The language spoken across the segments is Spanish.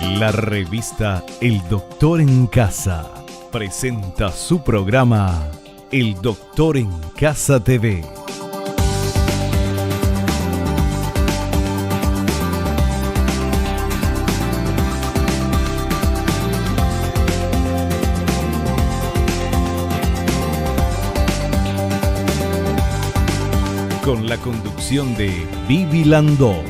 La revista El Doctor en Casa presenta su programa El Doctor en Casa TV. Con la conducción de Vivi Landó.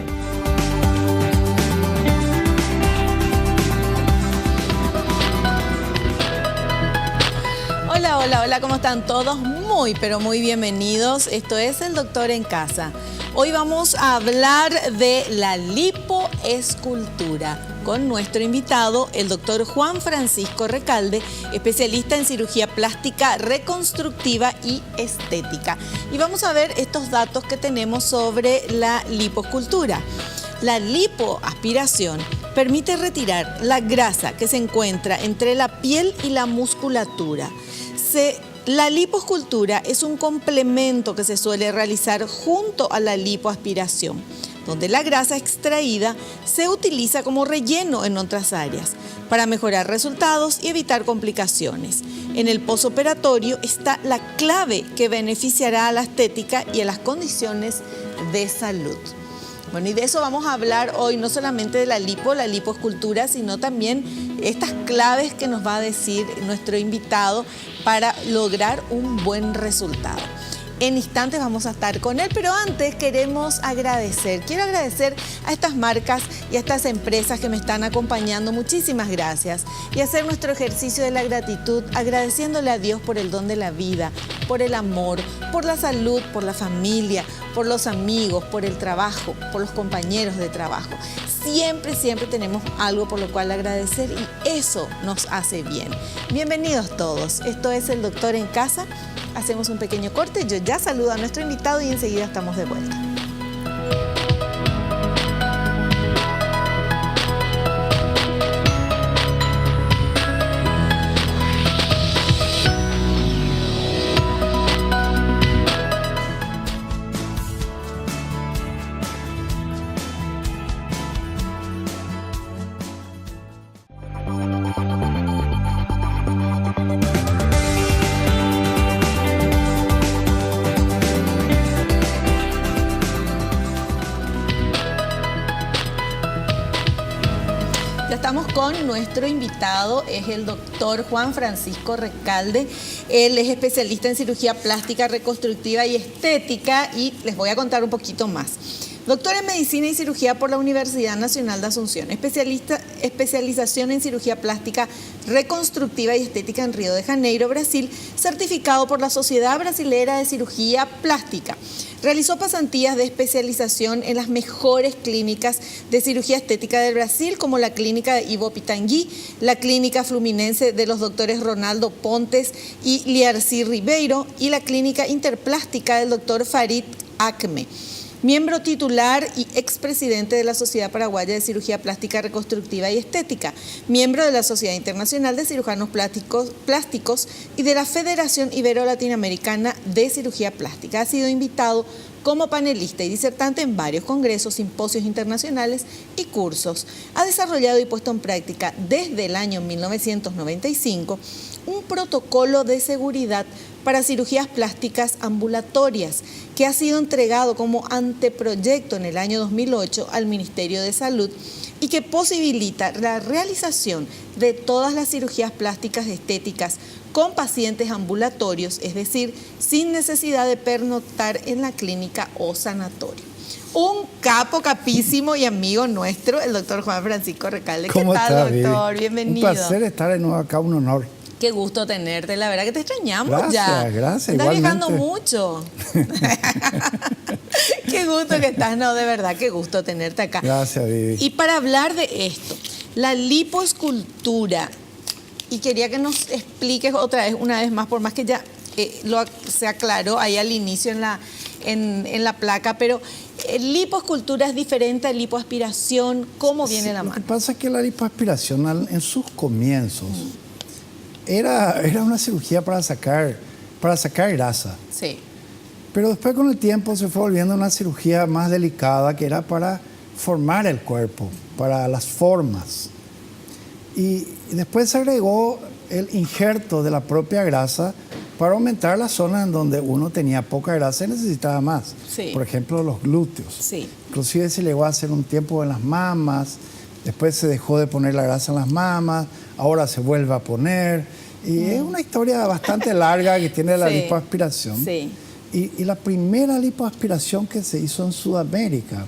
Hola, ¿cómo están todos? Muy, pero muy bienvenidos. Esto es El Doctor en Casa. Hoy vamos a hablar de la lipoescultura con nuestro invitado, el doctor Juan Francisco Recalde, especialista en cirugía plástica, reconstructiva y estética. Y vamos a ver estos datos que tenemos sobre la lipoescultura. La lipoaspiración permite retirar la grasa que se encuentra entre la piel y la musculatura. La lipoescultura es un complemento que se suele realizar junto a la lipoaspiración, donde la grasa extraída se utiliza como relleno en otras áreas para mejorar resultados y evitar complicaciones. En el posoperatorio está la clave que beneficiará a la estética y a las condiciones de salud. Bueno, y de eso vamos a hablar hoy, no solamente de la lipoescultura, sino también estas claves que nos va a decir nuestro invitado para lograr un buen resultado. En instantes vamos a estar con él, pero antes quiero agradecer a estas marcas y a estas empresas que me están acompañando. Muchísimas gracias. Y hacer nuestro ejercicio de la gratitud, agradeciéndole a Dios por el don de la vida, por el amor, por la salud, por la familia, por los amigos, por el trabajo, por los compañeros de trabajo. Siempre tenemos algo por lo cual agradecer y eso nos hace bien. Bienvenidos todos. Esto es El Doctor en Casa. Hacemos un pequeño corte. Yo ya saludo a nuestro invitado y enseguida estamos de vuelta. Estamos con nuestro invitado, es el doctor Juan Francisco Recalde. Él es especialista en cirugía plástica, reconstructiva y estética y les voy a contar un poquito más. Doctor en Medicina y Cirugía por la Universidad Nacional de Asunción, especialización en cirugía plástica, reconstructiva y estética en Río de Janeiro, Brasil, certificado por la Sociedad Brasilera de Cirugía Plástica. Realizó pasantías de especialización en las mejores clínicas de cirugía estética del Brasil, como la clínica de Ivo Pitangui, la clínica fluminense de los doctores Ronaldo Pontes y Liarcy Ribeiro y la clínica interplástica del doctor Farid Acme. Miembro titular y expresidente de la Sociedad Paraguaya de Cirugía Plástica, Reconstructiva y Estética, miembro de la Sociedad Internacional de Cirujanos Plásticos y de la Federación Ibero-Latinoamericana de Cirugía Plástica. Ha sido invitado como panelista y disertante en varios congresos, simposios internacionales y cursos. Ha desarrollado y puesto en práctica desde el año 1995 un protocolo de seguridad para cirugías plásticas ambulatorias que ha sido entregado como anteproyecto en el año 2008 al Ministerio de Salud y que posibilita la realización de todas las cirugías plásticas estéticas con pacientes ambulatorios, es decir, sin necesidad de pernoctar en la clínica o sanatorio. Un capísimo y amigo nuestro, el doctor Juan Francisco Recalde. ¿Qué tal, doctor? Bienvenido. Un placer estar de nuevo acá, un honor. Qué gusto tenerte, la verdad que te extrañamos. Gracias. Estás viajando mucho. Qué gusto que estás, no, de verdad, qué gusto tenerte acá. Gracias, Vivi. Y para hablar de esto, la lipoescultura, y quería que nos expliques una vez más, por más que ya se aclaró ahí al inicio en la placa, pero lipoescultura es diferente a lipoaspiración, ¿cómo viene la mano? Lo que pasa es que la lipoaspiración en sus comienzos era una cirugía para sacar grasa. Sí. Pero después con el tiempo se fue volviendo una cirugía más delicada que era para formar el cuerpo, para las formas. Y después se agregó el injerto de la propia grasa para aumentar la zona en donde uno tenía poca grasa y necesitaba más. Sí. Por ejemplo, los glúteos. Sí. Inclusive se llegó a hacer un tiempo en las mamas, después se dejó de poner la grasa en las mamas, ahora se vuelve a poner. Y es una historia bastante larga que tiene la Sí. lipoaspiración. Sí. Y la primera lipoaspiración que se hizo en Sudamérica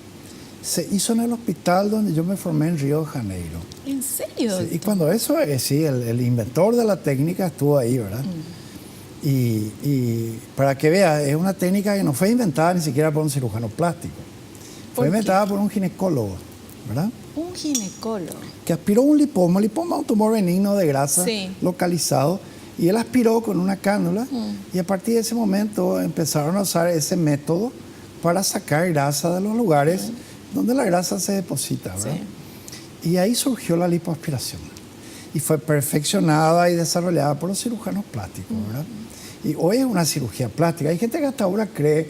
se hizo en el hospital donde yo me formé en Río de Janeiro. ¿En serio? Sí, y cuando eso es, sí, el inventor de la técnica estuvo ahí, ¿verdad? Y para que vea, es una técnica que no fue inventada ni siquiera por un cirujano plástico. Fue inventada por un ginecólogo, ¿verdad? Un ginecólogo. Que aspiró un lipoma. El lipoma es un tumor benigno de grasa Sí. localizado. Y él aspiró con una cánula y a partir de ese momento empezaron a usar ese método para sacar grasa de los lugares donde la grasa se deposita, ¿verdad? Sí. Y ahí surgió la lipoaspiración. Y fue perfeccionada y desarrollada por los cirujanos plásticos, ¿verdad? Y hoy es una cirugía plástica. Hay gente que hasta ahora cree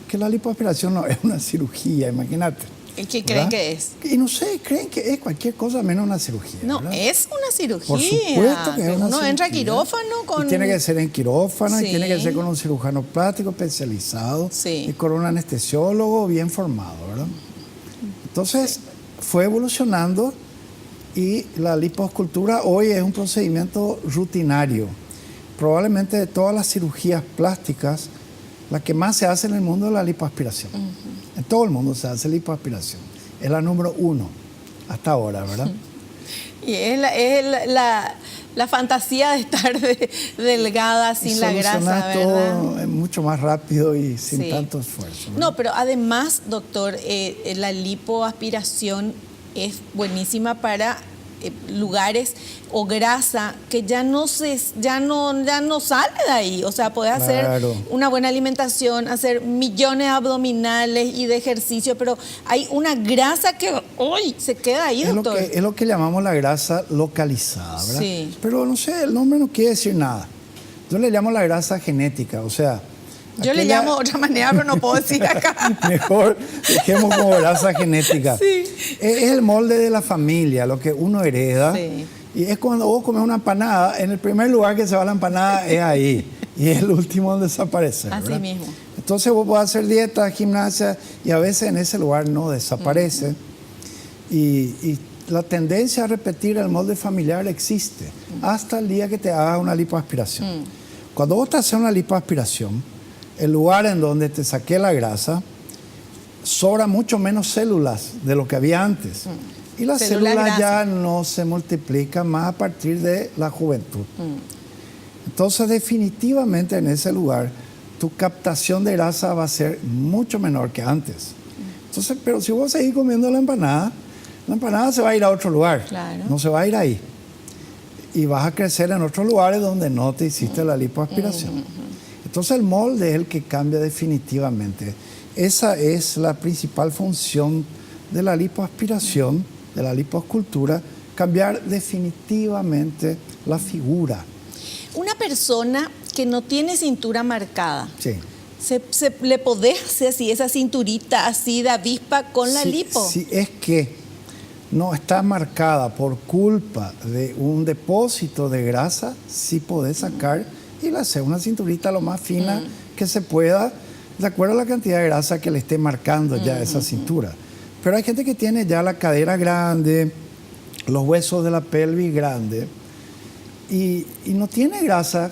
que la lipoaspiración no es una cirugía, imagínate. ¿Y qué creen ¿verdad? que es? Y no sé, creen que es cualquier cosa menos una cirugía. No, ¿verdad? es una cirugía. Por supuesto que es una Uno entra a cirugía. quirófano con... Y tiene que ser en quirófano, Sí. y tiene que ser con un cirujano plástico especializado, Sí. y con un anestesiólogo bien formado, ¿verdad? Entonces, fue evolucionando y la lipoescultura hoy es un procedimiento rutinario. Probablemente de todas las cirugías plásticas, la que más se hace en el mundo es la lipoaspiración. En todo el mundo se hace lipoaspiración. Es la número 1 hasta ahora, ¿verdad? Y es la fantasía de estar delgada sin la grasa, solucionás ¿verdad? todo mucho más rápido y sin Sí. tanto esfuerzo, ¿verdad? No, pero además, doctor, la lipoaspiración es buenísima para lugares o grasa que ya no sale de ahí. O sea, podés hacer Claro. una buena alimentación, hacer millones de abdominales y de ejercicio, pero hay una grasa que hoy se queda ahí, doctor. Es lo que llamamos la grasa localizada, ¿verdad? Sí. Pero no sé, el nombre no quiere decir nada. Yo le llamo la grasa genética, o sea... Yo le aquella- llamo de otra manera, pero no puedo decir acá. Mejor dejemos como grasa genética. Sí. Es el molde de la familia, lo que uno hereda. Sí. Y es cuando vos comes una empanada, en el primer lugar que se va la empanada es ahí. Y es el último en desaparecer. Así ¿verdad? mismo. Entonces vos podés hacer dieta, gimnasia, y a veces en ese lugar no desaparece. Y la tendencia a repetir el molde familiar existe hasta el día que te hagas una lipoaspiración. Cuando vos te haces una lipoaspiración, el lugar en donde te saqué la grasa, sobra mucho menos células de lo que había antes. Y las Células células ya grasas. no se multiplican más a partir de la juventud. Entonces, definitivamente en ese lugar, tu captación de grasa va a ser mucho menor que antes. Entonces, pero si vos seguís comiendo la empanada se va a ir a otro lugar. Claro. No se va a ir ahí. Y vas a crecer en otros lugares donde no te hiciste la lipoaspiración. Entonces el molde es el que cambia definitivamente. Esa es la principal función de la lipoaspiración, de la lipoescultura, cambiar definitivamente la figura. Una persona que no tiene cintura marcada, Sí. ¿le podés hacer así, esa cinturita así de avispa con la lipo? Si es que no está marcada por culpa de un depósito de grasa, sí podés sacar y le hacer una cinturita lo más fina que se pueda, de acuerdo a la cantidad de grasa que le esté marcando ya esa cintura. Pero hay gente que tiene ya la cadera grande, los huesos de la pelvis grande y no tiene grasa,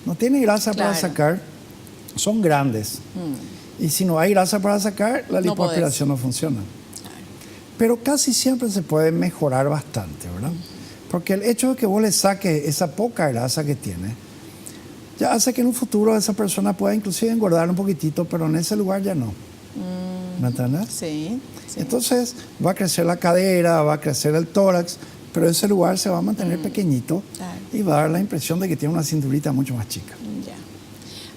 para Claro. sacar, son grandes. Y si no hay grasa para sacar, la No lipoaspiración no funciona. Pero casi siempre se puede mejorar bastante, ¿verdad? Porque el hecho de que vos le saques esa poca grasa que tiene, ya hace que en un futuro esa persona pueda inclusive engordar un poquitito, pero en ese lugar ya no. ¿Me entiendes? Sí, sí. Entonces va a crecer la cadera, va a crecer el tórax, pero ese lugar se va a mantener pequeñito Claro. y va a dar la impresión de que tiene una cinturita mucho más chica. Ya.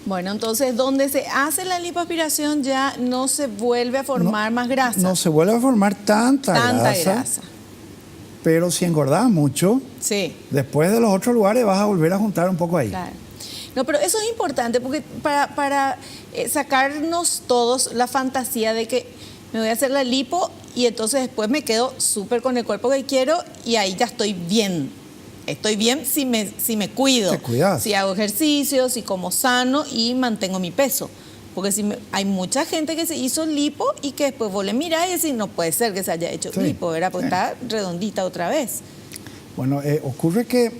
Bueno, entonces donde se hace la lipoaspiración ya no se vuelve a formar más grasa. No se vuelve a formar tanta grasa, pero si engordás mucho, Sí, después de los otros lugares vas a volver a juntar un poco ahí. claro. No, pero eso es importante porque para sacarnos todos la fantasía de que me voy a hacer la lipo y entonces después me quedo súper con el cuerpo que quiero y ahí ya estoy bien. Estoy bien si me cuido, Te cuidas. si hago ejercicio, si como sano y mantengo mi peso. Porque hay mucha gente que se hizo lipo y que después vos le mirás y decís, no puede ser que se haya hecho Sí, lipo, ¿verdad? Porque sí. está redondita otra vez. Bueno, ocurre que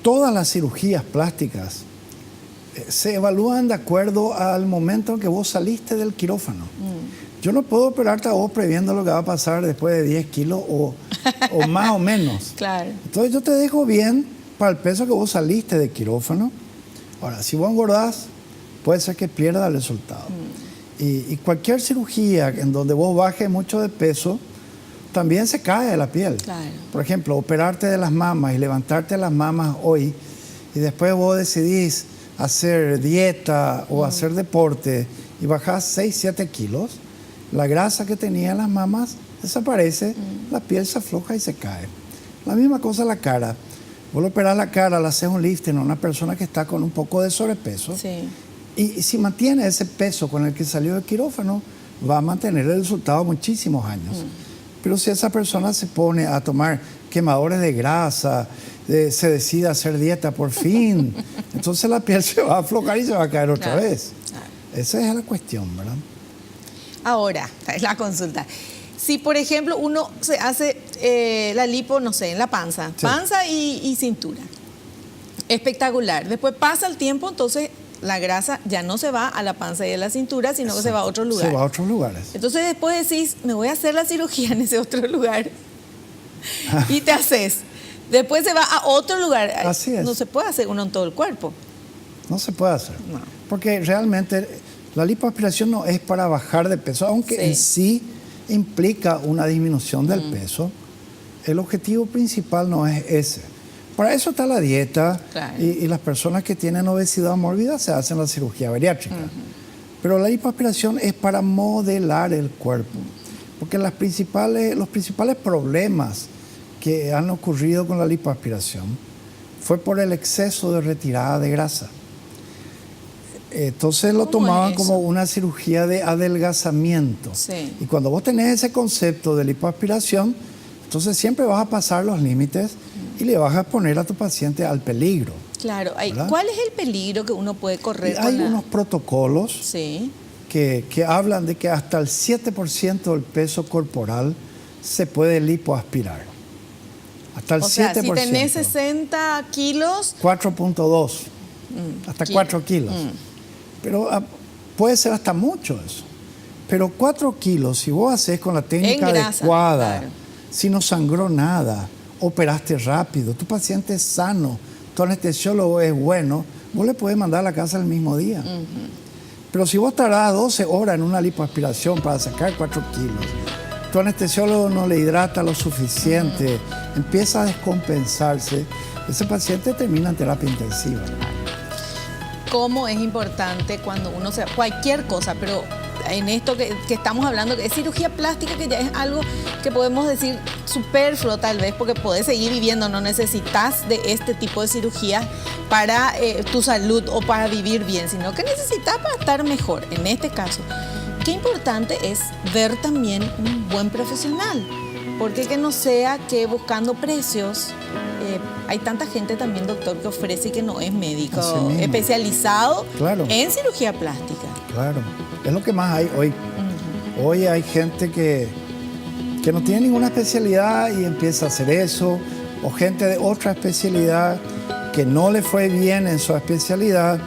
todas las cirugías plásticas se evalúan de acuerdo al momento en que vos saliste del quirófano. Yo no puedo operarte a vos previendo lo que va a pasar después de 10 kilos o más o menos. Claro. Entonces yo te dejo bien para el peso que vos saliste del quirófano. Ahora, si vos engordás, puede ser que pierda el resultado. Y cualquier cirugía en donde vos bajes mucho de peso, también se cae de la piel. Claro. Por ejemplo, operarte de las mamas y levantarte las mamas hoy y después vos decidís hacer dieta o hacer deporte y bajás 6, 7 kilos, la grasa que tenía en las mamas desaparece, la piel se afloja y se cae. La misma cosa la cara. Vos le operás la cara, le haces un lifting a una persona que está con un poco de sobrepeso. Sí. Y si mantiene ese peso con el que salió del quirófano, va a mantener el resultado muchísimos años. Pero si esa persona se pone a tomar quemadores de grasa, se decide hacer dieta por fin, entonces la piel se va a aflojar y se va a caer otra Claro, vez. claro. Esa es la cuestión, ¿verdad? Ahora, es la consulta. Si, por ejemplo, uno se hace la lipo, no sé, en la panza, Sí. panza y cintura. Espectacular. Después pasa el tiempo, entonces la grasa ya no se va a la panza y a la cintura, sino que se va a otro lugar. Se va a otros lugares. Entonces después decís, me voy a hacer la cirugía en ese otro lugar. Y te haces. Después se va a otro lugar. Así es. No se puede hacer uno en todo el cuerpo. No se puede hacer. No. Porque realmente la lipoaspiración no es para bajar de peso, aunque Sí. en sí implica una disminución del peso. El objetivo principal no es ese. Para eso está la dieta Claro. y las personas que tienen obesidad mórbida se hacen la cirugía bariátrica. Pero la lipoaspiración es para modelar el cuerpo. Porque los principales problemas que han ocurrido con la lipoaspiración fue por el exceso de retirada de grasa. Entonces lo ¿Cómo tomaban es eso? como una cirugía de adelgazamiento. Sí. Y cuando vos tenés ese concepto de lipoaspiración, entonces siempre vas a pasar los límites y le vas a poner a tu paciente al peligro. Claro. ¿Verdad? ¿Cuál es el peligro que uno puede Y correr hay con la... unos protocolos Sí. que hablan de que hasta el 7% del peso corporal se puede lipoaspirar. Hasta el O sea, 7%. si tenés 60 kilos, 4.2, hasta kilo. 4 kilos. Pero puede ser hasta mucho eso. Pero 4 kilos, si vos haces con la técnica En grasa, adecuada, claro. si no sangró nada, operaste rápido, tu paciente es sano, tu anestesiólogo es bueno, vos le puedes mandar a la casa el mismo día. Pero si vos tardás 12 horas en una lipoaspiración para sacar 4 kilos, tu anestesiólogo no le hidrata lo suficiente, empieza a descompensarse, ese paciente termina en terapia intensiva. cómo es importante cuando uno se... Cualquier cosa, pero en esto que estamos hablando, que es cirugía plástica, que ya es algo que podemos decir superfluo tal vez, porque podés seguir viviendo, no necesitas de este tipo de cirugía para tu salud o para vivir bien, sino que necesitas para estar mejor. En este caso, qué importante es ver también un buen profesional, porque que no sea que buscando precios, hay tanta gente también, doctor, que ofrece y que no es médico Así mismo. especializado Claro. en cirugía plástica. Claro, es lo que más hay hoy. Hoy hay gente que no tiene ninguna especialidad y empieza a hacer eso, o gente de otra especialidad que no le fue bien en su especialidad,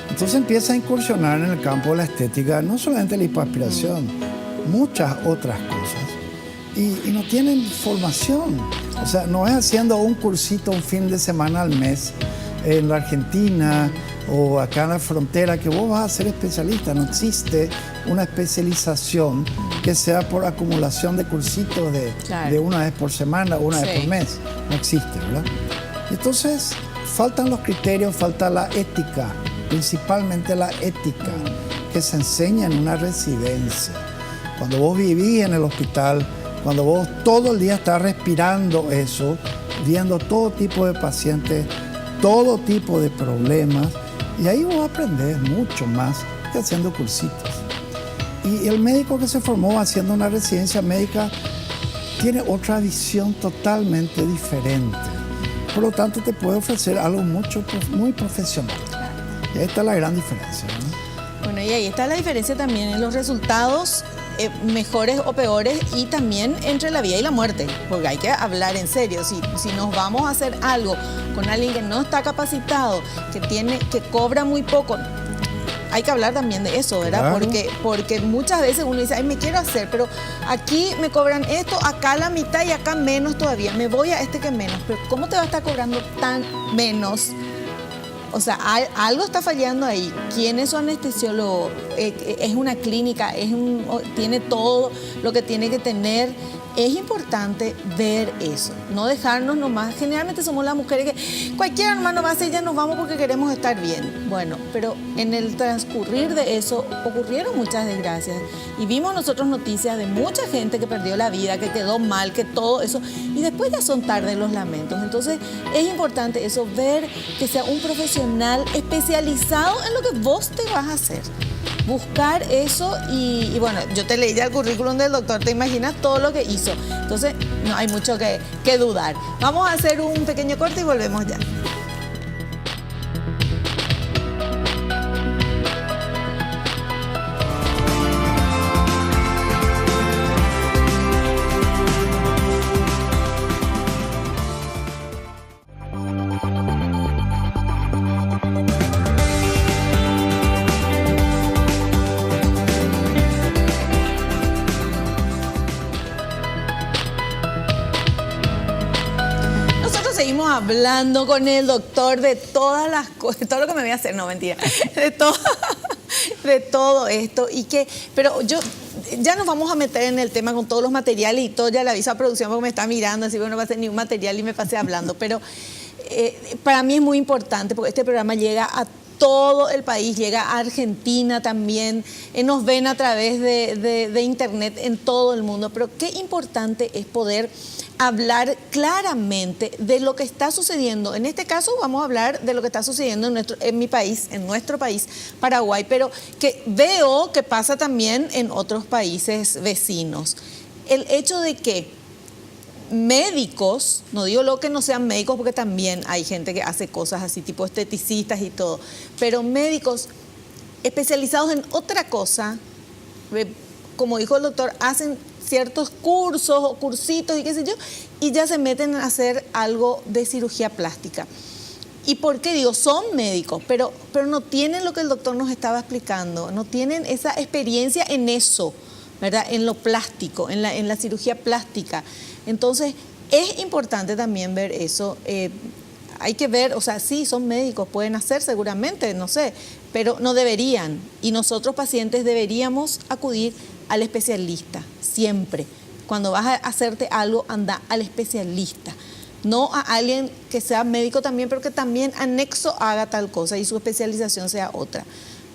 entonces empieza a incursionar en el campo de la estética, no solamente la lipoaspiración, muchas otras cosas, y no tienen formación. O sea, no es haciendo un cursito un fin de semana al mes en la Argentina o acá en la frontera que vos vas a ser especialista. No existe una especialización que sea por acumulación de cursitos Claro. de una vez por semana o una vez Sí. por mes. No existe, ¿verdad? Entonces, faltan los criterios, falta la ética, principalmente la ética que se enseña en una residencia. Cuando vos vivís en el hospital, cuando vos todo el día estás respirando eso, viendo todo tipo de pacientes, todo tipo de problemas, y ahí vos aprendés mucho más que haciendo cursitos. Y el médico que se formó haciendo una residencia médica tiene otra visión totalmente diferente. Por lo tanto, te puede ofrecer algo muy profesional. Y ahí está la gran diferencia, ¿no? Bueno, y ahí está la diferencia también en los resultados, mejores o peores, y también entre la vida y la muerte, porque hay que hablar en serio. Si nos vamos a hacer algo con alguien que no está capacitado, que cobra muy poco, hay que hablar también de eso, ¿verdad? Claro. Porque muchas veces uno dice, ay, me quiero hacer, pero aquí me cobran esto, acá la mitad y acá menos todavía. Me voy a este que menos, pero ¿cómo te va a estar cobrando tan menos? O sea, algo está fallando ahí. ¿Quién es su anestesiólogo? ¿Es una clínica? ¿Tiene todo lo que tiene que tener? Es importante ver eso, no dejarnos nomás. Generalmente somos las mujeres que cualquiera nomás nos va a hacer, ya nos vamos porque queremos estar bien. Bueno, pero en el transcurrir de eso ocurrieron muchas desgracias y vimos nosotros noticias de mucha gente que perdió la vida, que quedó mal, que todo eso, y después ya son tarde los lamentos. Entonces es importante eso, ver que sea un profesional especializado en lo que vos te vas a hacer. Buscar eso y bueno, yo te leí ya el currículum del doctor, te imaginas todo lo que hizo. Entonces, no hay mucho que dudar. Vamos a hacer un pequeño corte y volvemos ya. Hablando con el doctor de todas las cosas, todo lo que me voy a hacer, no, mentira, de todo esto, pero ya nos vamos a meter en el tema con todos los materiales y todo, ya le aviso a producción porque me está mirando, así que no va a ser ni un material y me pasé hablando, pero para mí es muy importante porque este programa llega a todo el país, llega a Argentina también, nos ven a través de internet en todo el mundo, pero qué importante es poder hablar claramente de lo que está sucediendo. En este caso vamos a hablar de lo que está sucediendo en nuestro país, Paraguay, pero que veo que pasa también en otros países vecinos. El hecho de que médicos, no digo lo que no sean médicos porque también hay gente que hace cosas así, tipo esteticistas y todo, pero médicos especializados en otra cosa, como dijo el doctor, hacen ciertos cursos o cursitos y qué sé yo, y ya se meten a hacer algo de cirugía plástica. ¿Y por qué digo? Son médicos, pero no tienen lo que el doctor nos estaba explicando, no tienen esa experiencia en eso, ¿verdad? En lo plástico, en la cirugía plástica. Entonces, es importante también ver eso. Hay que ver, o sea, sí, son médicos, pueden hacer seguramente, no sé, pero no deberían. Y nosotros pacientes deberíamos acudir al especialista, siempre. Cuando vas a hacerte algo, anda al especialista. No a alguien que sea médico también, pero que también anexo haga tal cosa y su especialización sea otra.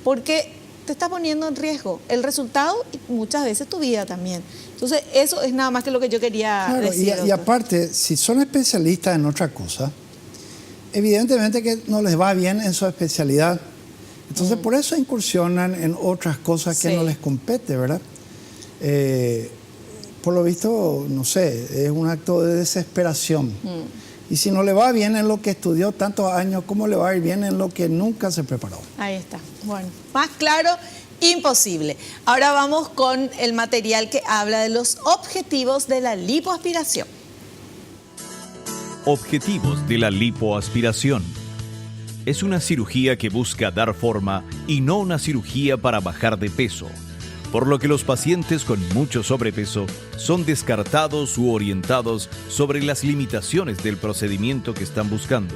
Porque te está poniendo en riesgo el resultado y muchas veces tu vida también. Entonces, eso es nada más que lo que yo quería decir. Y aparte, si son especialistas en otra cosa, evidentemente que no les va bien en su especialidad. Entonces, por eso incursionan en otras cosas que no les compete, ¿verdad? Por lo visto, no sé, es un acto de desesperación. Y si no le va bien en lo que estudió tantos años, ¿cómo le va a ir bien en lo que nunca se preparó? Ahí está. Bueno, más claro, imposible. Ahora vamos con el material que habla de los objetivos de la lipoaspiración. Objetivos de la lipoaspiración. Es una cirugía que busca dar forma y no una cirugía para bajar de peso, por lo que los pacientes con mucho sobrepeso son descartados u orientados sobre las limitaciones del procedimiento que están buscando,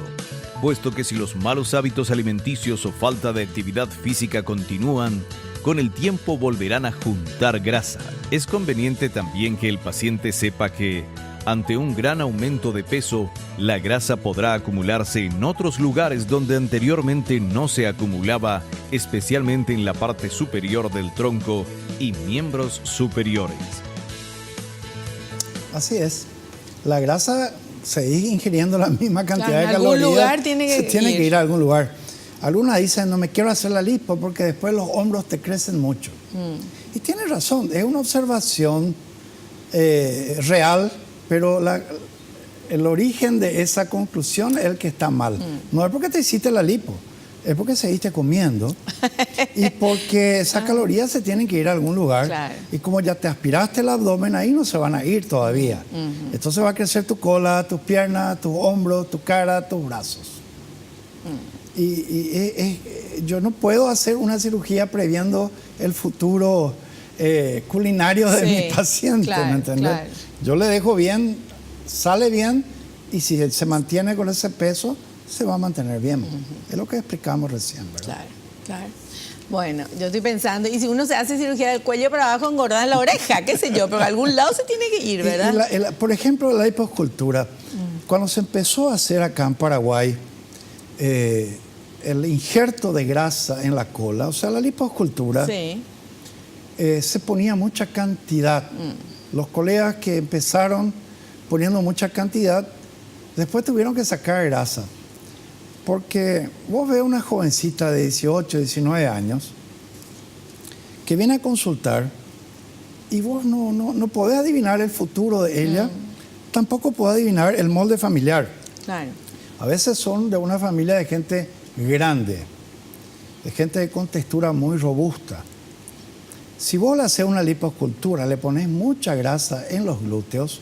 puesto que si los malos hábitos alimenticios o falta de actividad física continúan, con el tiempo volverán a juntar grasa. Es conveniente también que el paciente sepa que, ante un gran aumento de peso, la grasa podrá acumularse en otros lugares donde anteriormente no se acumulaba, especialmente en la parte superior del tronco y miembros superiores. Así es. La grasa, seguir ingiriendo la misma cantidad de calorías. En algún lugar tiene que ir a algún lugar. Algunas dicen, no me quiero hacer la lipo porque después los hombros te crecen mucho. Y tiene razón, es una observación real, pero el origen de esa conclusión es el que está mal. No es porque te hiciste la lipo, es porque seguiste comiendo y porque esas calorías se tienen que ir a algún lugar. Claro. Y como ya te aspiraste el abdomen, ahí no se van a ir todavía. Entonces va a crecer tu cola, tus piernas, tus hombros, tu cara, tus brazos. Yo no puedo hacer una cirugía previendo el futuro culinario de mi paciente, claro, ¿me entiendes? claro. Yo le dejo bien, sale bien, y si se mantiene con ese peso, se va a mantener bien. Es lo que explicamos recién, ¿verdad? Claro, claro. Bueno, yo estoy pensando, y si uno se hace cirugía del cuello para abajo, engorda la oreja, qué sé yo, pero a algún lado se tiene que ir, ¿verdad? Por ejemplo, la liposcultura, cuando se empezó a hacer acá en Paraguay, el injerto de grasa en la cola, o sea, la liposcultura, Sí. Se ponía mucha cantidad. Los colegas que empezaron poniendo mucha cantidad, después tuvieron que sacar grasa. Porque vos ves una jovencita de 18, 19 años que viene a consultar y vos no podés adivinar el futuro de ella, tampoco podés adivinar el molde familiar. Claro. A veces son de una familia de gente grande, de gente con textura muy robusta. Si vos le haces una liposcultura, le pones mucha grasa en los glúteos,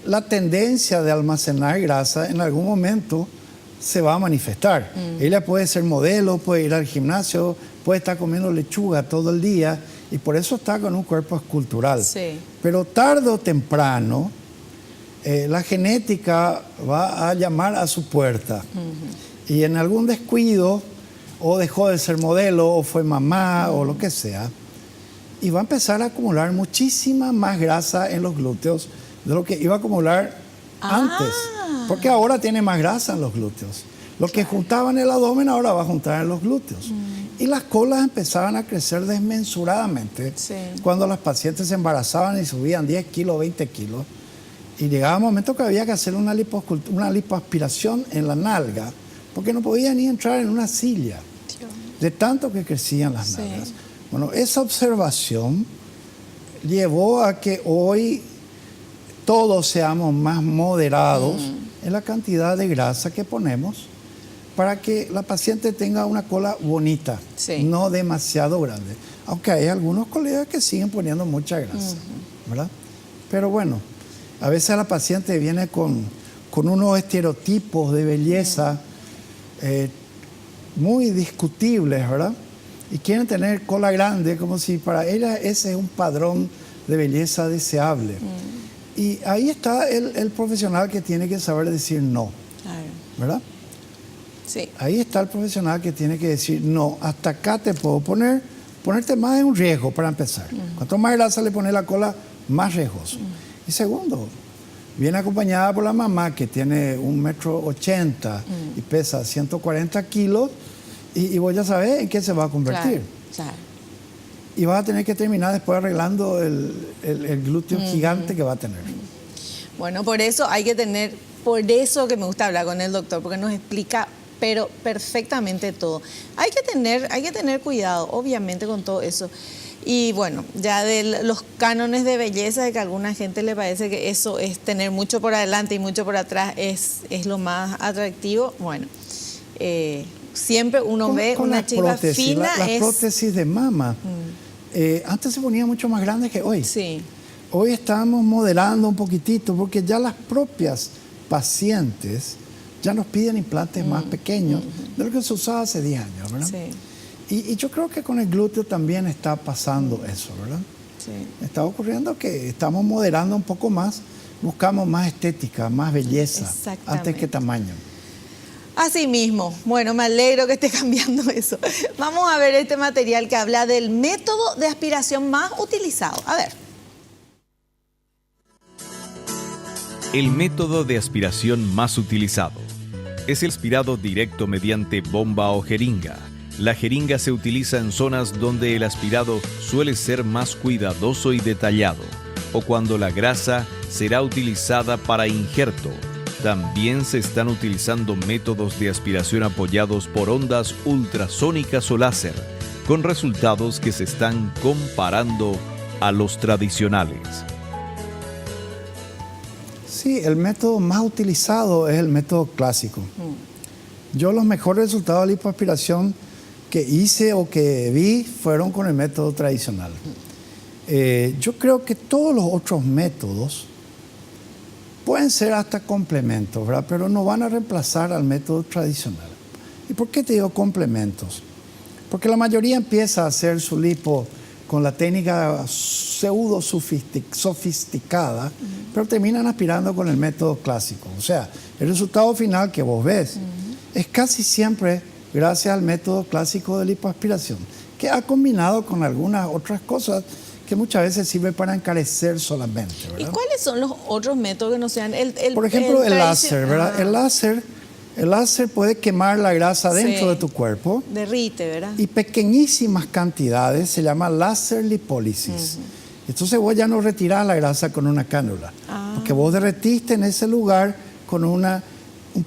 la tendencia de almacenar grasa en algún momento se va a manifestar. Ella puede ser modelo, puede ir al gimnasio, puede estar comiendo lechuga todo el día y por eso está con un cuerpo escultural. Sí. Pero tarde o temprano, la genética va a llamar a su puerta. Y en algún descuido, o dejó de ser modelo, o fue mamá, o lo que sea, y va a empezar a acumular muchísima más grasa en los glúteos de lo que iba a acumular antes. Porque ahora tiene más grasa en los glúteos. Lo que juntaba en el abdomen ahora va a juntar en los glúteos. Y las colas empezaban a crecer desmensuradamente cuando las pacientes se embarazaban y subían 10 kilos, 20 kilos. Y llegaba un momento que había que hacer una lipoaspiración en la nalga, porque no podía ni entrar en una silla, de tanto que crecían las nalgas. Bueno, esa observación llevó a que hoy todos seamos más moderados en la cantidad de grasa que ponemos para que la paciente tenga una cola bonita, no demasiado grande. Aunque hay algunos colegas que siguen poniendo mucha grasa, ¿verdad? Pero bueno, a veces la paciente viene con unos estereotipos de belleza muy discutibles, ¿verdad? Y quieren tener cola grande como si para ella ese es un padrón de belleza deseable. Y ahí está el profesional que tiene que saber decir no, ¿verdad? Sí. Ahí está el profesional que tiene que decir no, hasta acá te puedo ponerte más en un riesgo para empezar. Cuanto más grasa le pones la cola, más riesgoso. Y segundo, viene acompañada por la mamá que tiene 1,80 m y pesa 140 kilos y vos ya sabés en qué se va a convertir. Claro. Y vas a tener que terminar después arreglando el glúteo gigante que va a tener. Bueno, por eso que me gusta hablar con el doctor, porque nos explica pero perfectamente todo. Hay que tener cuidado, obviamente, con todo eso. Y bueno, ya de los cánones de belleza, de que a alguna gente le parece que eso es tener mucho por adelante y mucho por atrás es lo más atractivo. Bueno, siempre uno ve una chica fina. Las prótesis de mama, antes se ponía mucho más grandes que hoy. Sí. Hoy estamos modelando un poquitito porque ya las propias pacientes ya nos piden implantes más pequeños de lo que se usaba hace 10 años, ¿verdad? Sí. Y yo creo que con el glúteo también está pasando eso, ¿verdad? Sí. Está ocurriendo que estamos moderando un poco más, buscamos más estética, más belleza, antes que tamaño. Así mismo. Bueno, me alegro que esté cambiando eso. Vamos a ver este material que habla del método de aspiración más utilizado. A ver. El método de aspiración más utilizado es el aspirado directo mediante bomba o jeringa. La jeringa se utiliza en zonas donde el aspirado suele ser más cuidadoso y detallado, o cuando la grasa será utilizada para injerto, También se están utilizando métodos de aspiración apoyados por ondas ultrasónicas o láser, con resultados que se están comparando a los tradicionales. Sí, el método más utilizado es el método clásico. Yo los mejores resultados de lipoaspiración que hice o que vi fueron con el método tradicional. Yo creo que todos los otros métodos pueden ser hasta complementos, ¿verdad? Pero no van a reemplazar al método tradicional. ¿Y por qué te digo complementos? Porque la mayoría empieza a hacer su lipo con la técnica pseudo sofisticada, pero terminan aspirando con el método clásico. O sea, el resultado final que vos ves es casi siempre gracias al método clásico de lipoaspiración, que ha combinado con algunas otras cosas que muchas veces sirve para encarecer solamente, ¿verdad? ¿Y cuáles son los otros métodos que no sean Por ejemplo, el láser, ¿verdad? El láser puede quemar la grasa dentro de tu cuerpo. Derrite, ¿verdad? Y pequeñísimas cantidades se llama láser lipólisis. Entonces vos ya no retirás la grasa con una cánula, porque vos derretiste en ese lugar con un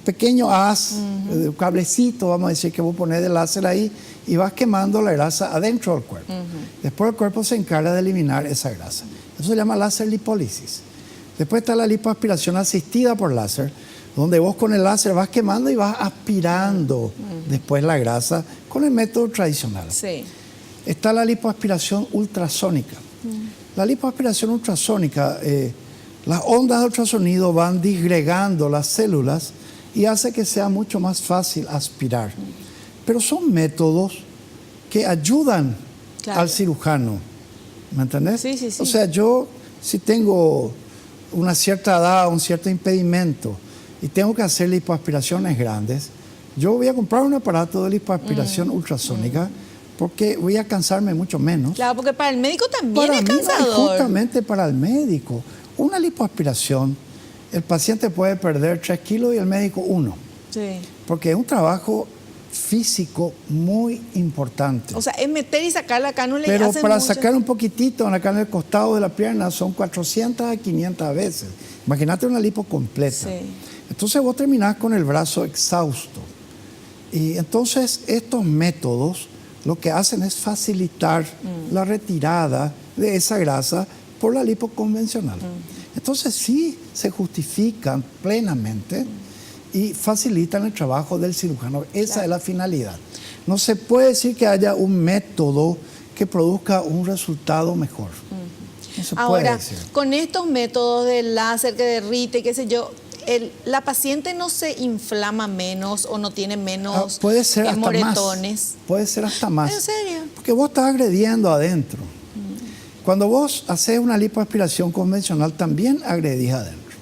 pequeño haz, un cablecito, vamos a decir, que vos ponés de láser ahí y vas quemando la grasa adentro del cuerpo. Después el cuerpo se encarga de eliminar esa grasa. Eso se llama láser lipólisis. Después está la lipoaspiración asistida por láser, donde vos con el láser vas quemando y vas aspirando después la grasa con el método tradicional. Sí. Está la lipoaspiración ultrasónica. La lipoaspiración ultrasónica, las ondas de ultrasonido van disgregando las células y hace que sea mucho más fácil aspirar. Pero son métodos que ayudan al cirujano, ¿me entendés? Sí, sí, sí. O sea, yo si tengo una cierta edad, un cierto impedimento y tengo que hacer lipoaspiraciones grandes, yo voy a comprar un aparato de lipoaspiración ultrasónica porque voy a cansarme mucho menos. Claro, porque para el médico también es cansador. Justamente para el médico. Una lipoaspiración, el paciente puede perder 3 kilos y el médico 1. Sí. Porque es un trabajo físico muy importante. O sea, es meter y sacar la cánula y Pero hacen para muchas... sacar un poquitito en la cánula del costado de la pierna son 400 a 500 veces. Imagínate una lipo completa. Sí. Entonces vos terminás con el brazo exhausto. Y entonces estos métodos lo que hacen es facilitar la retirada de esa grasa por la lipo convencional. Entonces sí se justifican plenamente y facilitan el trabajo del cirujano. Esa es la finalidad. No se puede decir que haya un método que produzca un resultado mejor. No se puede decir. Con estos métodos de láser que derrite, qué sé yo, la paciente no se inflama menos o no tiene menos puede ser hasta moretones. Más. Puede ser hasta más. ¿En serio? Porque vos estás agrediendo adentro. Cuando vos haces una lipoaspiración convencional, también agredís adentro.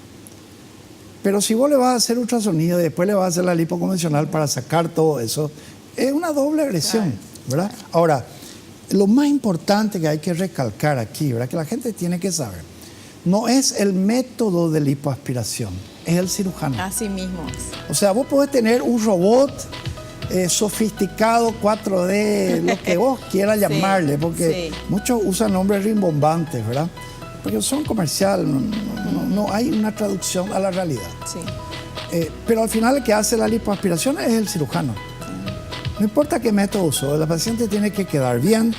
Pero si vos le vas a hacer ultrasonido y después le vas a hacer la lipo convencional para sacar todo eso, es una doble agresión, ¿verdad? Ahora, lo más importante que hay que recalcar aquí, ¿verdad? Que la gente tiene que saber, no es el método de lipoaspiración, es el cirujano. Así mismo. O sea, vos podés tener un robot sofisticado, 4D, lo que vos quieras llamarle, porque muchos usan nombres rimbombantes, ¿verdad? Porque son comerciales, no hay una traducción a la realidad. Sí. Pero al final el que hace la lipoaspiración es el cirujano. No importa qué método usó, la paciente tiene que quedar bien,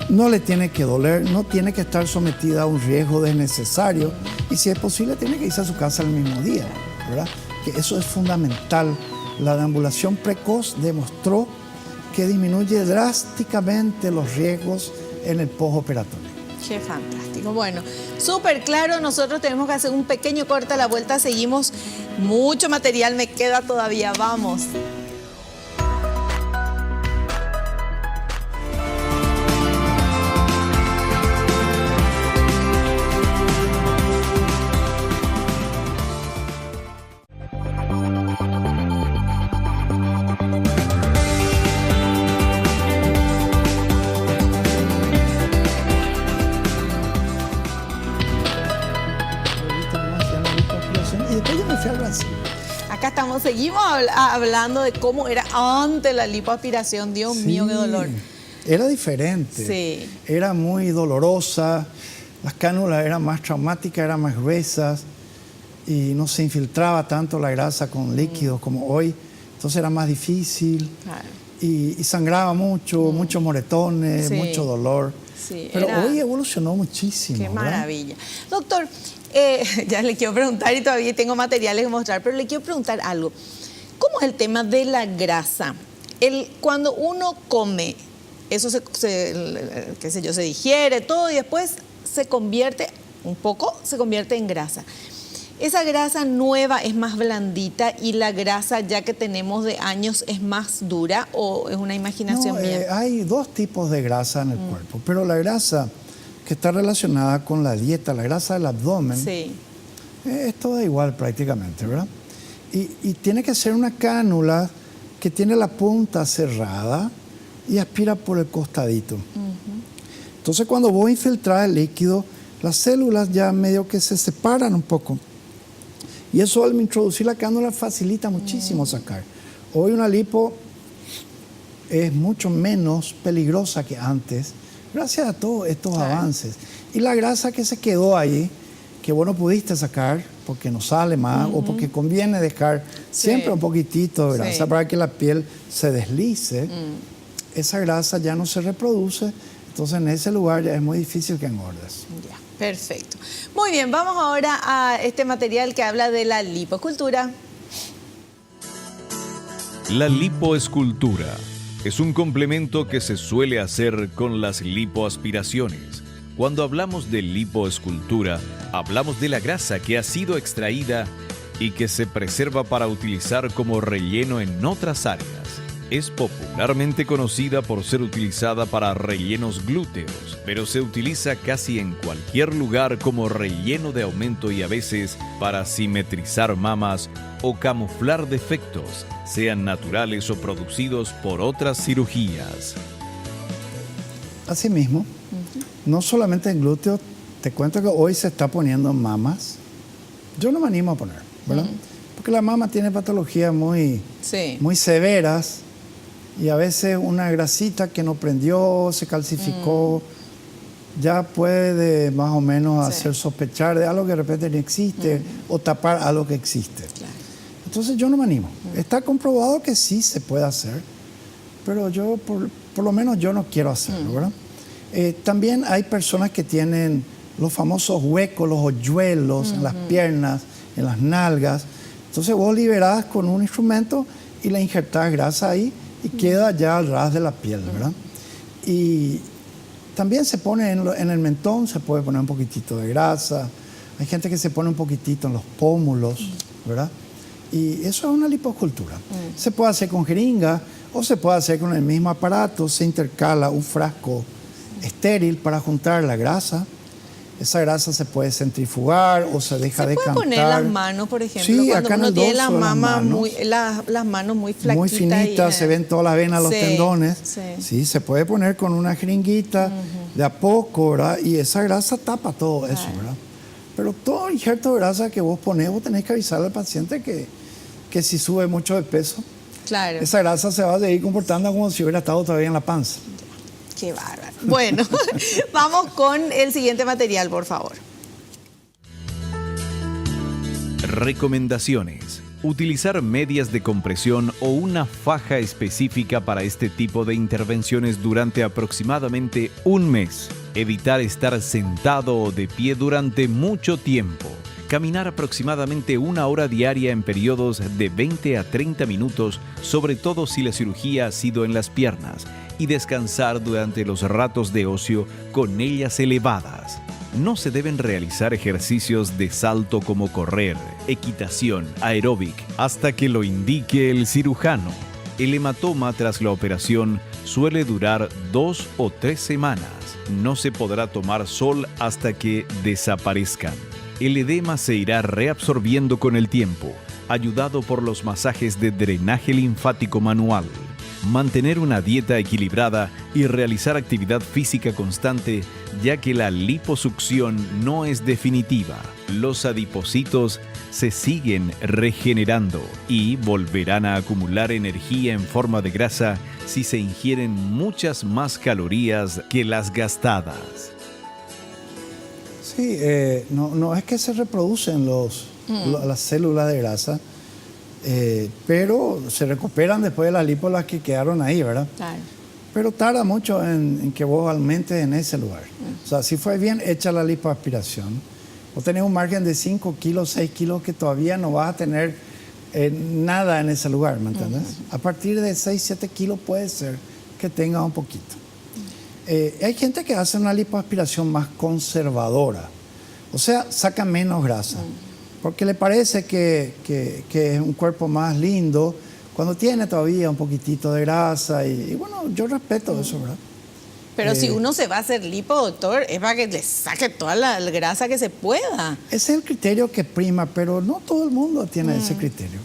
no le tiene que doler, no tiene que estar sometida a un riesgo desnecesario y si es posible tiene que irse a su casa el mismo día, ¿verdad? Que eso es fundamental. La deambulación precoz demostró que disminuye drásticamente los riesgos en el postoperatorio. Qué fantástico. Bueno, súper claro. Nosotros tenemos que hacer un pequeño corte a la vuelta. Seguimos. Mucho material me queda todavía. Vamos. Acá estamos, seguimos hablando de cómo era antes la lipoaspiración. Dios mío, qué dolor. Era diferente. Sí. Era muy dolorosa, las cánulas eran más traumáticas, eran más gruesas. y no se infiltraba tanto la grasa con líquidos como hoy, entonces era más difícil. Claro. Y sangraba mucho, muchos moretones, Sí. mucho dolor. Sí, Pero era- hoy evolucionó muchísimo. Qué ¿verdad? maravilla. Doctor, ya le quiero preguntar y todavía tengo materiales que mostrar, pero le quiero preguntar algo. ¿Cómo es el tema de la grasa? Cuando uno come, eso qué sé yo, se digiere todo y después se convierte en grasa. ¿Esa grasa nueva es más blandita y la grasa ya que tenemos de años es más dura o es una imaginación No, mía? hay dos tipos de grasa en el cuerpo, pero la grasa que está relacionada con la dieta, la grasa del abdomen, Sí. es toda igual prácticamente, ¿verdad? Y tiene que ser una cánula que tiene la punta cerrada y aspira por el costadito. Entonces cuando vos infiltrás el líquido, las células ya medio que se separan un poco. Y eso al introducir la cánula facilita muchísimo sacar. Hoy una lipo es mucho menos peligrosa que antes, gracias a todos estos avances. Y la grasa que se quedó ahí, que vos no pudiste sacar porque no sale más o porque conviene dejar siempre un poquitito de grasa para que la piel se deslice, esa grasa ya no se reproduce, entonces en ese lugar ya es muy difícil que engordes. Ya, perfecto. Muy bien, vamos ahora a este material que habla de la lipoescultura. La lipoescultura es un complemento que se suele hacer con las lipoaspiraciones. Cuando hablamos de lipoescultura, hablamos de la grasa que ha sido extraída y que se preserva para utilizar como relleno en otras áreas. Es popularmente conocida por ser utilizada para rellenos glúteos, pero se utiliza casi en cualquier lugar como relleno de aumento y a veces para simetrizar mamas o camuflar defectos, sean naturales o producidos por otras cirugías. Asimismo, no solamente en glúteos, te cuento que hoy se está poniendo en mamas. Yo no me animo a poner, ¿verdad? Porque la mama tiene patologías muy severas y a veces una grasita que no prendió, se calcificó, ya puede más o menos hacer sospechar de algo que de repente no existe o tapar algo que existe. Claro. Entonces yo no me animo. Está comprobado que sí se puede hacer, pero yo por lo menos yo no quiero hacerlo, ¿verdad? También hay personas que tienen los famosos huecos, los hoyuelos en las piernas, en las nalgas. Entonces vos liberás con un instrumento y le injertás grasa ahí y queda ya al ras de la piel, ¿verdad? Y también se pone en el mentón, se puede poner un poquitito de grasa. Hay gente que se pone un poquitito en los pómulos, ¿verdad? Y eso es una lipoescultura. Se puede hacer con jeringa o se puede hacer con el mismo aparato. Se intercala un frasco estéril para juntar la grasa. Esa grasa se puede centrifugar o se deja decantar. ¿Se puede poner las manos, por ejemplo? Sí, cuando acá en uno el tiene dorso de las manos. las manos muy flaquitas. Muy finitas, se ven todas las venas, los tendones. Sí. Sí, se puede poner con una jeringuita de a poco, ¿verdad? Y esa grasa tapa todo eso, ¿verdad? Pero todo injerto de grasa que vos ponés, vos tenés que avisarle al paciente que si sube mucho de peso, Claro. esa grasa se va a seguir comportando como si hubiera estado todavía en la panza. Qué bárbaro. Bueno, vamos con el siguiente material, por favor. Recomendaciones. Utilizar medias de compresión o una faja específica para este tipo de intervenciones durante aproximadamente un mes. Evitar estar sentado o de pie durante mucho tiempo. Caminar aproximadamente 1 hora diaria en periodos de 20 a 30 minutos, sobre todo si la cirugía ha sido en las piernas, y descansar durante los ratos de ocio con ellas elevadas. No se deben realizar ejercicios de salto como correr, equitación, aeróbic, hasta que lo indique el cirujano. El hematoma tras la operación suele durar 2 o 3 semanas. No se podrá tomar sol hasta que desaparezcan. El edema se irá reabsorbiendo con el tiempo, ayudado por los masajes de drenaje linfático manual. Mantener una dieta equilibrada y realizar actividad física constante, ya que la liposucción no es definitiva. Los adipocitos se siguen regenerando y volverán a acumular energía en forma de grasa si se ingieren muchas más calorías que las gastadas. Sí, no es que se reproducen los las células de grasa, pero se recuperan después de las lipo las que quedaron ahí, ¿verdad? Claro. Pero tarda mucho en que vos aumentes en ese lugar. O sea, si fue bien hecha la lipoaspiración, vos tenés un margen de 5 kilos, 6 kilos que todavía no vas a tener nada en ese lugar, ¿me entiendes? A partir de 6, 7 kilos puede ser que tengas un poquito. Hay gente que hace una lipoaspiración más conservadora, o sea, saca menos grasa, porque le parece que es un cuerpo más lindo cuando tiene todavía un poquitito de grasa y bueno, yo respeto eso, ¿verdad? Pero si uno se va a hacer lipo, doctor, es para que le saque toda la grasa que se pueda. Ese es el criterio que prima, pero no todo el mundo tiene ese criterio.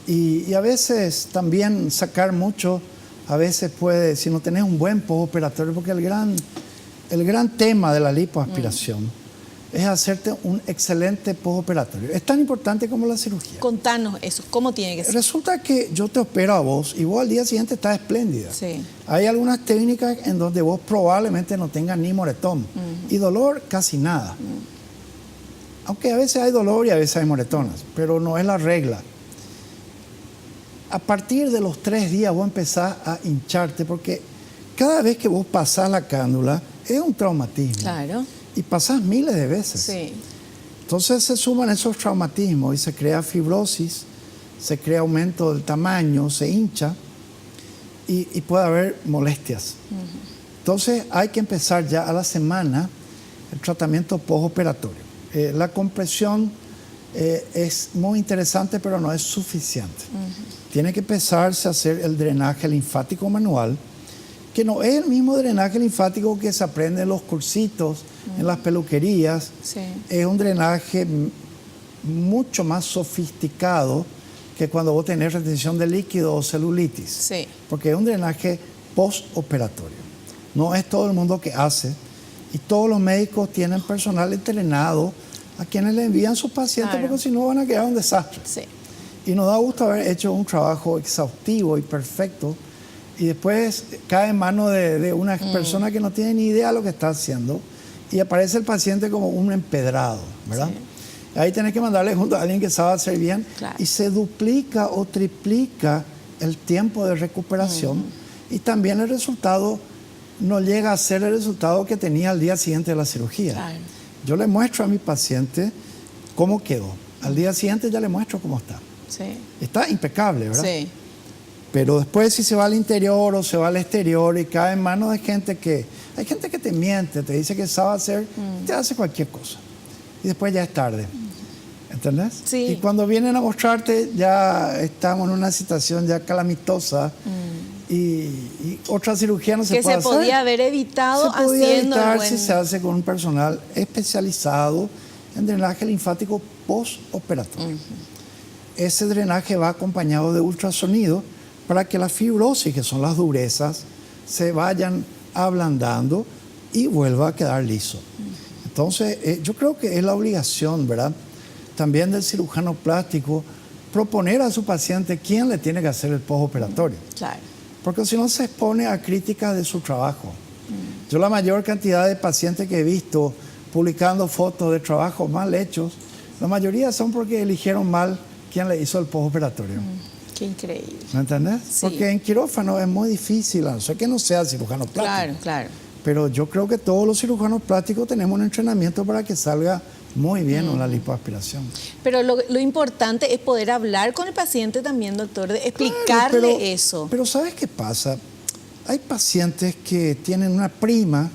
Y a veces también sacar mucho, a veces puede, si no tenés un buen postoperatorio, porque el gran tema de la lipoaspiración es hacerte un excelente postoperatorio. Es tan importante como la cirugía. Contanos eso, ¿cómo tiene que ser? Resulta que yo te opero a vos y vos al día siguiente estás espléndida. Sí. Hay algunas técnicas en donde vos probablemente no tengas ni moretón y dolor casi nada. Aunque a veces hay dolor y a veces hay moretones, pero no es la regla. A partir de los 3 días vos empezás a hincharte porque cada vez que vos pasás la cándula es un traumatismo. Claro. Y pasás miles de veces. Sí. Entonces se suman esos traumatismos y se crea fibrosis, se crea aumento del tamaño, se hincha y puede haber molestias. Entonces hay que empezar ya a la semana el tratamiento postoperatorio. La compresión es muy interesante, pero no es suficiente. Tiene que empezarse a hacer el drenaje linfático manual, que no es el mismo drenaje linfático que se aprende en los cursitos, en las peluquerías. Sí. Es un drenaje mucho más sofisticado que cuando vos tenés retención de líquido o celulitis. Sí. Porque es un drenaje postoperatorio. No es todo el mundo que hace. Y todos los médicos tienen personal entrenado a quienes le envían sus pacientes, Claro. porque si no van a quedar un desastre. Sí. Y nos da gusto haber hecho un trabajo exhaustivo y perfecto y después cae en manos de una persona que no tiene ni idea de lo que está haciendo y aparece el paciente como un empedrado, ¿verdad? Sí. Ahí tenés que mandarle junto a alguien que sabe hacer bien. Claro. Y se duplica o triplica el tiempo de recuperación y también el resultado no llega a ser el resultado que tenía al día siguiente de la cirugía. Claro. Yo le muestro a mi paciente cómo quedó. Al día siguiente ya le muestro cómo está. Sí. Está impecable, ¿verdad? Sí. Pero después si se va al interior o se va al exterior y cae en manos de gente que... Hay gente que te miente, te dice que sabe hacer, te hace cualquier cosa. Y después ya es tarde. ¿Entendés? Sí. Y cuando vienen a mostrarte ya estamos en una situación ya calamitosa y otra cirugía no se Que puede se hacer. podía haber evitado Se podía haciendo el evitar buen... si se hace con un personal especializado en drenaje linfático postoperatorio. Ese drenaje va acompañado de ultrasonido para que la fibrosis, que son las durezas, se vayan ablandando y vuelva a quedar liso. Entonces, yo creo que es la obligación, ¿verdad?, también del cirujano plástico proponer a su paciente quién le tiene que hacer el postoperatorio. Claro. Porque si no se expone a críticas de su trabajo. Yo la mayor cantidad de pacientes que he visto publicando fotos de trabajos mal hechos, la mayoría son porque eligieron mal quién le hizo el postoperatorio. Qué increíble. ¿Me entendés? Sí. Porque en quirófano es muy difícil, a no ser que no sea cirujano plástico. Claro, claro. Pero yo creo que todos los cirujanos plásticos tenemos un entrenamiento para que salga muy bien una lipoaspiración. Pero lo importante es poder hablar con el paciente también, doctor, de explicarle Claro, eso. Pero ¿sabes qué pasa? Hay pacientes que tienen una prima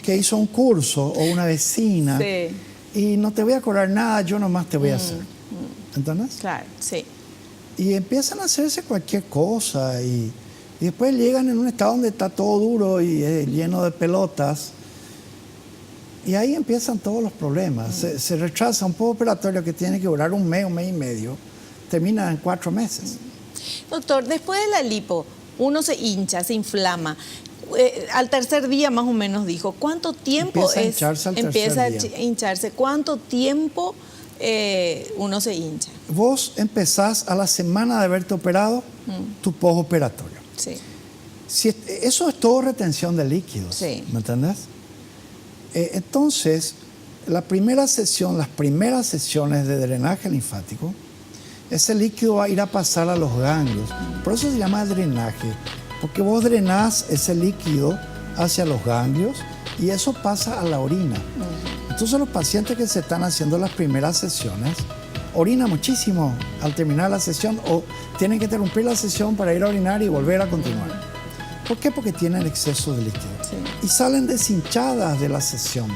que hizo un curso o una vecina Sí. y no te voy a cobrar nada, yo nomás te voy a hacer. ¿Entendés? Claro, sí. Y empiezan a hacerse cualquier cosa y después llegan en un estado donde está todo duro y lleno de pelotas. Y ahí empiezan todos los problemas. Se retrasa un postoperatorio que tiene que durar un mes y medio. Termina en 4 meses. Doctor, después de la lipo, uno se hincha, se inflama. Al tercer día más o menos dijo, ¿cuánto tiempo Empieza a hincharse al empieza tercer día. a hincharse? ¿Cuánto tiempo uno se hincha? Vos empezás a la semana de haberte operado tu postoperatorio. Sí. Eso es todo retención de líquidos. Sí. ¿Me entendés? Entonces, las primeras sesiones de drenaje linfático, ese líquido va a ir a pasar a los ganglios. Por eso se llama drenaje, porque vos drenás ese líquido hacia los ganglios y eso pasa a la orina. Entonces los pacientes que se están haciendo las primeras sesiones orinan muchísimo al terminar la sesión o tienen que interrumpir la sesión para ir a orinar y volver a continuar. ¿Por qué? Porque tienen exceso de líquido. Sí. Y salen deshinchadas de la sesión.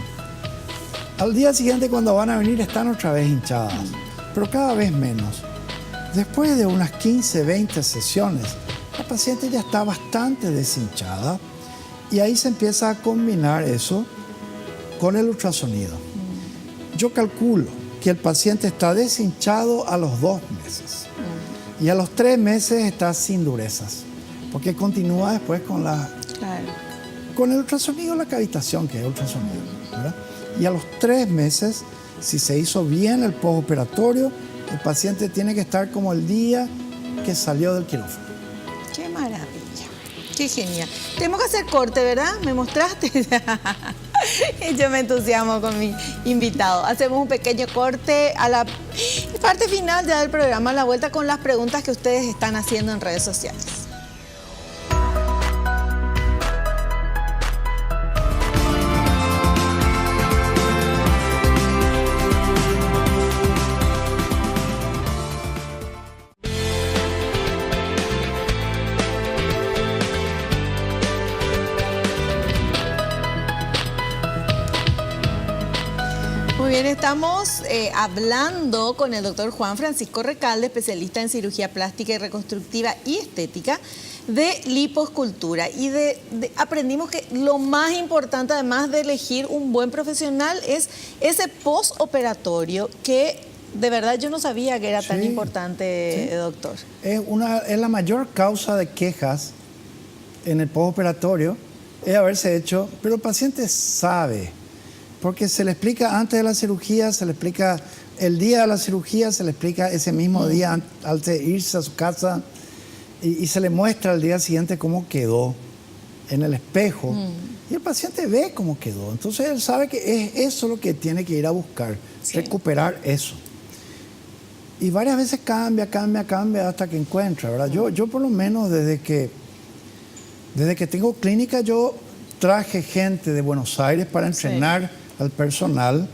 Al día siguiente cuando van a venir están otra vez hinchadas, pero cada vez menos. Después de unas 15, 20 sesiones, la paciente ya está bastante deshinchada y ahí se empieza a combinar eso con el ultrasonido. Yo calculo que el paciente está deshinchado a los 2 meses y a los 3 meses está sin durezas, porque continúa después con el ultrasonido, la cavitación, que es ultrasonido, ¿verdad? Y a los 3 meses, si se hizo bien el postoperatorio, el paciente tiene que estar como el día que salió del quirófano. ¡Qué maravilla! ¡Qué genial! Tenemos que hacer corte, ¿verdad? ¿Me mostraste? Yo me entusiasmo con mi invitado. Hacemos un pequeño corte a la parte final ya del programa, a la vuelta con las preguntas que ustedes están haciendo en redes sociales. Muy bien, estamos hablando con el doctor Juan Francisco Recalde, especialista en cirugía plástica y reconstructiva y estética de liposcultura. Y aprendimos que lo más importante, además de elegir un buen profesional, es ese postoperatorio que de verdad yo no sabía que era tan importante, doctor. Es la mayor causa de quejas en el postoperatorio, es haberse hecho, pero el paciente sabe. Porque se le explica antes de la cirugía, se le explica el día de la cirugía, se le explica ese mismo día antes de irse a su casa y se le muestra al día siguiente cómo quedó en el espejo. Y el paciente ve cómo quedó. Entonces él sabe que es eso lo que tiene que ir a buscar, recuperar eso. Y varias veces cambia hasta que encuentra, ¿verdad? Yo por lo menos desde que tengo clínica, yo traje gente de Buenos Aires para entrenar al personal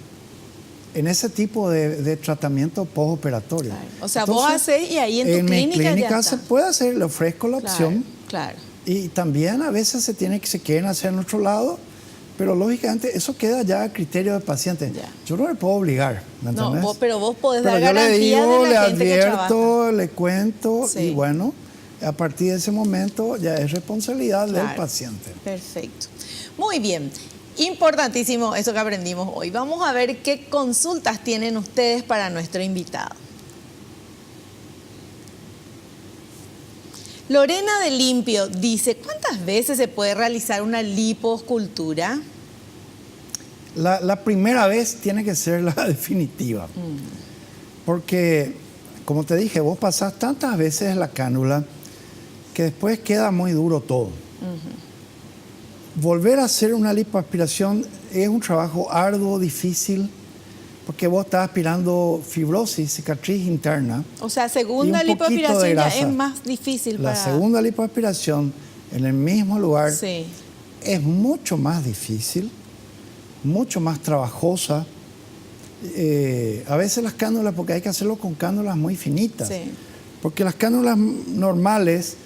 en ese tipo de tratamiento postoperatorio. Claro. O sea, entonces, vos hacés y ahí en tu clínica mi clínica ya se está. puede hacer, le ofrezco la opción. Claro. Y también a veces se quieren hacer en otro lado, pero lógicamente eso queda ya a criterio del paciente. Ya. Yo no le puedo obligar, ¿me entiendes? Pero vos podés pero dar yo garantía de la gente que trabaja. le advierto, le cuento y bueno, a partir de ese momento ya es responsabilidad del paciente. Perfecto. Muy bien. Importantísimo eso que aprendimos hoy. Vamos a ver qué consultas tienen ustedes para nuestro invitado. Lorena de Limpio dice, ¿cuántas veces se puede realizar una liposcultura? La primera vez tiene que ser la definitiva. Porque, como te dije, vos pasás tantas veces la cánula que después queda muy duro todo. Volver a hacer una lipoaspiración es un trabajo arduo, difícil, porque vos estás aspirando fibrosis, cicatriz interna. O sea, segunda lipoaspiración ya es más difícil La segunda lipoaspiración en el mismo lugar es mucho más difícil, mucho más trabajosa. A veces las cánulas, porque hay que hacerlo con cánulas muy finitas, porque las cánulas normales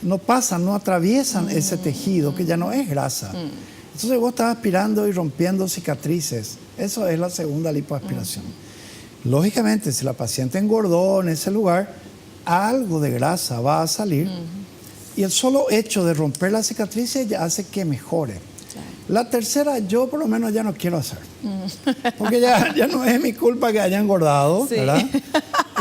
no pasan, no atraviesan ese tejido que ya no es grasa. Entonces vos estás aspirando y rompiendo cicatrices. Eso es la segunda lipoaspiración. Lógicamente, si la paciente engordó en ese lugar, algo de grasa va a salir y el solo hecho de romper la cicatriz ya hace que mejore. La tercera, yo por lo menos ya no quiero hacer. Porque ya no es mi culpa que haya engordado, ¿verdad?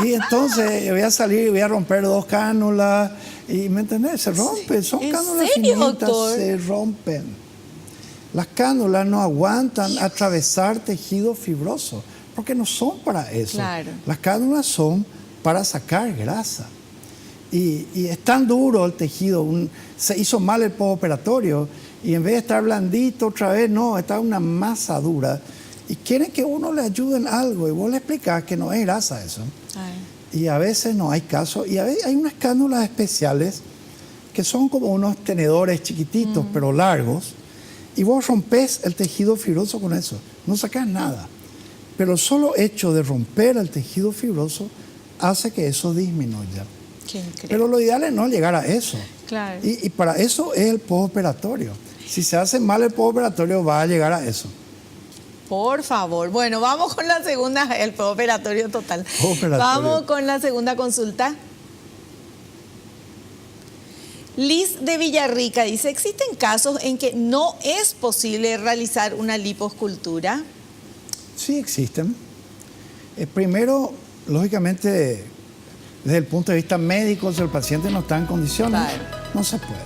Y entonces voy a salir y voy a romper 2 cánulas. Y, ¿me entendés? Se rompe. Son cánulas finitas, se rompen. Las cánulas no aguantan atravesar tejido fibroso, porque no son para eso. Las cánulas son para sacar grasa. Y es tan duro el tejido, se hizo mal el postoperatorio, y en vez de estar blandito otra vez, no, está una masa dura. y quieren que uno le ayude en algo y vos le explicás que no es grasa eso. Ay. Y a veces no hay caso. Y a veces hay unas cánulas especiales que son como unos tenedores chiquititos, pero largos. Y vos rompés el tejido fibroso con eso. No sacás nada. Pero el solo hecho de romper el tejido fibroso hace que eso disminuya. Qué increíble. Pero lo ideal es no llegar a eso. Claro. Y para eso es el postoperatorio. Si se hace mal el postoperatorio, va a llegar a eso. Por favor. Bueno, vamos con la segunda, el postoperatorio total. Postoperatorio. Vamos con la segunda consulta. Liz de Villarrica dice, ¿existen casos en que no es posible realizar una lipoescultura? Sí existen. Primero, lógicamente, desde el punto de vista médico, si el paciente no está en condiciones, Claro. no se puede.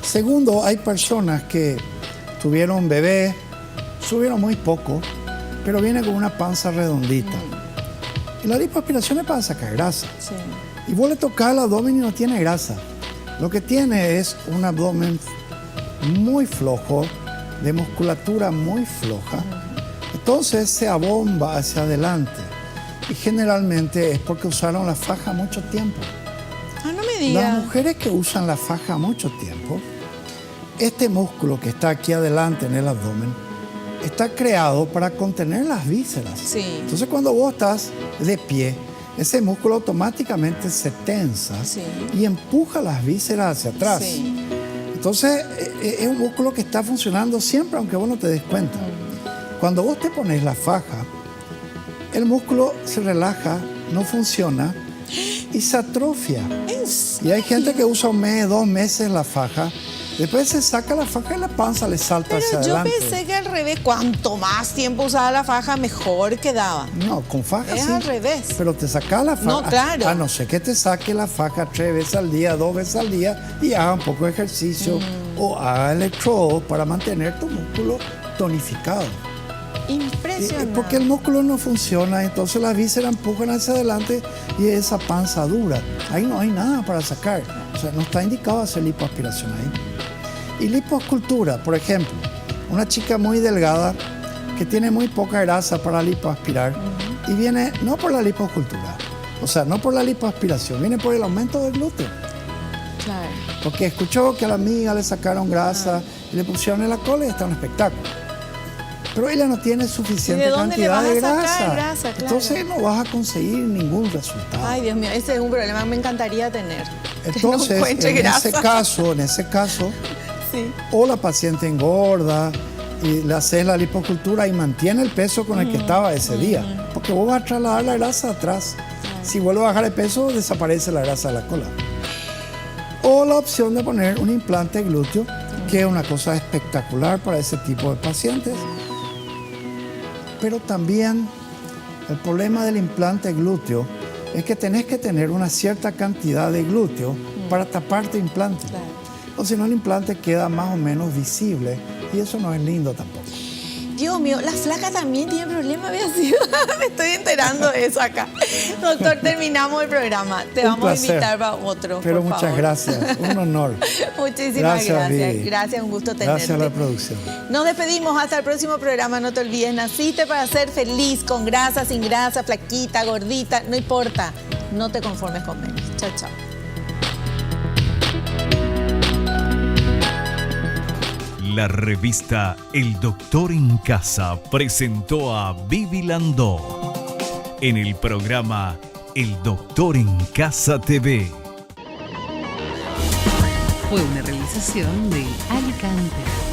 Segundo, hay personas que tuvieron un bebé, subieron muy poco, pero viene con una panza redondita. Y la lipoaspiración es para sacar grasa. Sí. Y vos le tocás el abdomen y no tiene grasa. Lo que tiene es un abdomen muy flojo, de musculatura muy floja. Entonces se abomba hacia adelante. Y generalmente es porque usaron la faja mucho tiempo. Ah, no me digas. Las mujeres que usan la faja mucho tiempo, este músculo que está aquí adelante en el abdomen, está creado para contener las vísceras. Sí. Entonces cuando vos estás de pie, ese músculo automáticamente se tensa Sí. y empuja las vísceras hacia atrás. Sí. Entonces es un músculo que está funcionando siempre aunque vos no te des cuenta. Cuando vos te pones la faja, el músculo se relaja, no funciona y se atrofia. ¿En Y hay gente que usa 1 mes, 2 meses la faja, después se saca la faja y la panza le salta hacia Pero yo adelante. pensé que al revés, cuanto más tiempo usaba la faja, mejor quedaba. No, con faja Es sí. al revés. Pero te saca la faja. No, claro. A no ser que te saque la faja 3 veces al día, 2 veces al día y haga un poco de ejercicio o haga electrodo para mantener tu músculo tonificado. Impresionante. Porque el músculo no funciona, entonces las vísceras empujan hacia adelante y esa panza dura. Ahí no hay nada para sacar. O sea, no está indicado hacer lipoaspiración ahí. Y lipoescultura, por ejemplo, una chica muy delgada que tiene muy poca grasa para lipoaspirar y viene no por la lipoescultura, o sea, no por la lipoaspiración, viene por el aumento del glúteo. Claro. Porque escuchó que a la amiga le sacaron grasa y le pusieron en la cola y está un espectáculo. Pero ella no tiene suficiente ¿Y de dónde le cantidad vas de a sacar grasa. grasa? Claro. Entonces no vas a conseguir ningún resultado. Ay, Dios mío, ese es un problema que me encantaría tener. Entonces, que no encuentre en grasa. ese caso, Sí. o la paciente engorda y le haces la lipoescultura y mantiene el peso con el que estaba ese día. Porque vos vas a trasladar la grasa atrás. Si vuelve a bajar el peso, desaparece la grasa de la cola. O la opción de poner un implante glúteo, que es una cosa espectacular para ese tipo de pacientes. Pero también el problema del implante glúteo es que tenés que tener una cierta cantidad de glúteo para tapar tu implante. Claro. O si no, el implante queda más o menos visible y eso no es lindo tampoco. Dios mío, la flaca también tiene problemas, había sido. Me estoy enterando de eso acá. Doctor, terminamos el programa. Te Un vamos placer. a invitar para otro. Pero por muchas favor. gracias, un honor. Muchísimas gracias. Vivi. Gracias, un gusto tenerte. Gracias a la producción. Nos despedimos hasta el próximo programa. No te olvides, naciste para ser feliz, con grasa, sin grasa, flaquita, gordita, no importa. No te conformes con menos. Chao, chao. La revista El Doctor en Casa presentó a Vivi Landó en el programa El Doctor en Casa TV. Fue una realización de Alicante.